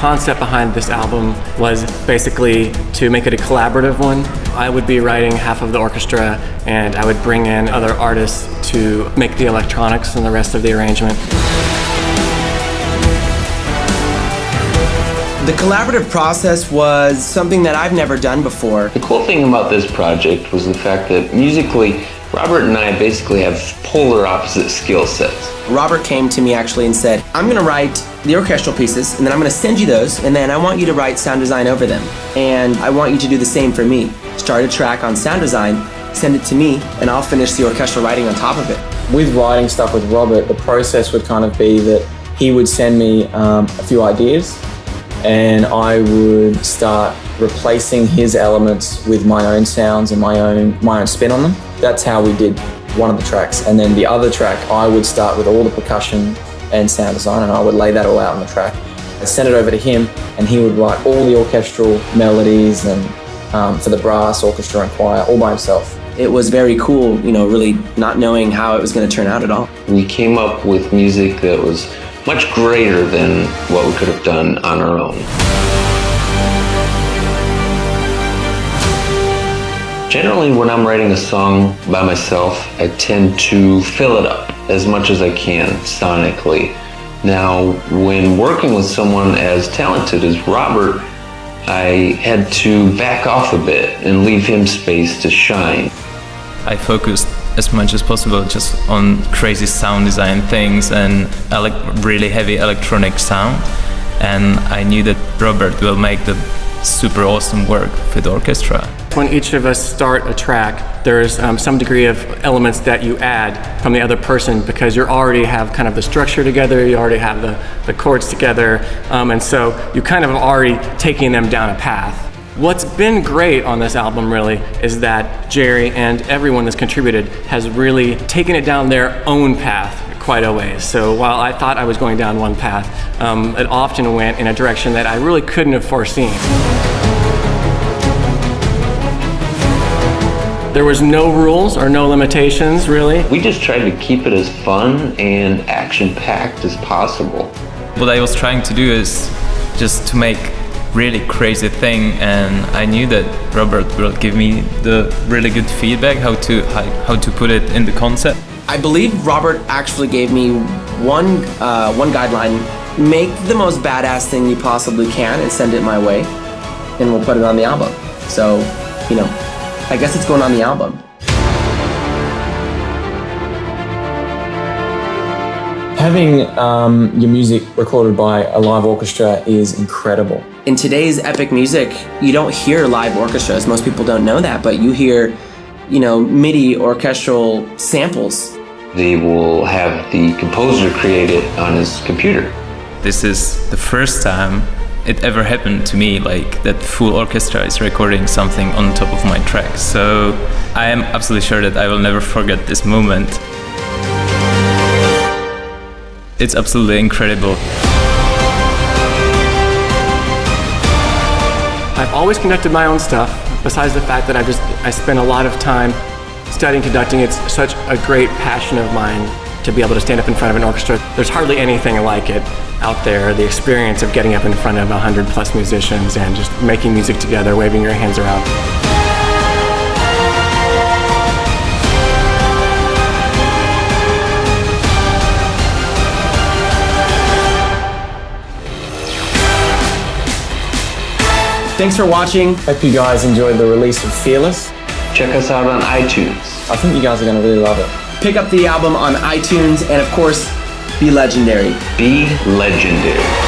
concept behind this album was basically to make it a collaborative one. I would be writing half of the orchestra, and I would bring in other artists to make the electronics and the rest of the arrangement. The collaborative process was something that I've never done before. The cool thing about this project was the fact that musically, Robert and I basically have polar opposite skill sets. Robert came to me actually and said, I'm going to write the orchestral pieces, and then I'm going to send you those, and then I want you to write sound design over them. And I want you to do the same for me. Start a track on sound design, send it to me, and I'll finish the orchestral writing on top of it. With writing stuff with Robert, the process would kind of be that he would send me a few ideas, and I would start replacing his elements with my own sounds and my own spin on them. That's how we did one of the tracks. And then the other track, I would start with all the percussion and sound design, and I would lay that all out on the track. I'd send it over to him, and he would write all the orchestral melodies and for the brass, orchestra, and choir all by himself. It was very cool, really not knowing how it was going to turn out at all. We came up with music that was much greater than what we could have done on our own. Generally, when I'm writing a song by myself, I tend to fill it up as much as I can sonically. Now, when working with someone as talented as Robert, I had to back off a bit and leave him space to shine. I focused as much as possible just on crazy sound design things and really heavy electronic sound, and I knew that Robert will make the super awesome work for the orchestra. When each of us start a track, there's some degree of elements that you add from the other person because you already have kind of the structure together, you already have the chords together, and so you kind of are already taking them down a path. What's been great on this album really is that Jerry and everyone that's contributed has really taken it down their own path quite a ways. So while I thought I was going down one path, it often went in a direction that I really couldn't have foreseen. There was no rules or no limitations, really. We just tried to keep it as fun and action-packed as possible. What I was trying to do is just to make really crazy thing, and I knew that Robert will give me the really good feedback how to put it in the concept. I believe Robert actually gave me one guideline: make the most badass thing you possibly can and send it my way, and we'll put it on the album. So, I guess it's going on the album. Having your music recorded by a live orchestra is incredible. In today's epic music, you don't hear live orchestras. Most people don't know that, but you hear, MIDI orchestral samples. They will have the composer create it on his computer. This is the first time it ever happened to me, that full orchestra is recording something on top of my track. So I am absolutely sure that I will never forget this moment. It's absolutely incredible. I've always conducted my own stuff, besides the fact that I spent a lot of time studying conducting. It's such a great passion of mine to be able to stand up in front of an orchestra. There's hardly anything like it out there. The experience of getting up in front of 100+ musicians and just making music together, waving your hands around. Thanks for watching. Hope you guys enjoyed the release of Fearless. Check us out on iTunes. I think you guys are going to really love it. Pick up the album on iTunes, and of course, be legendary. Be legendary.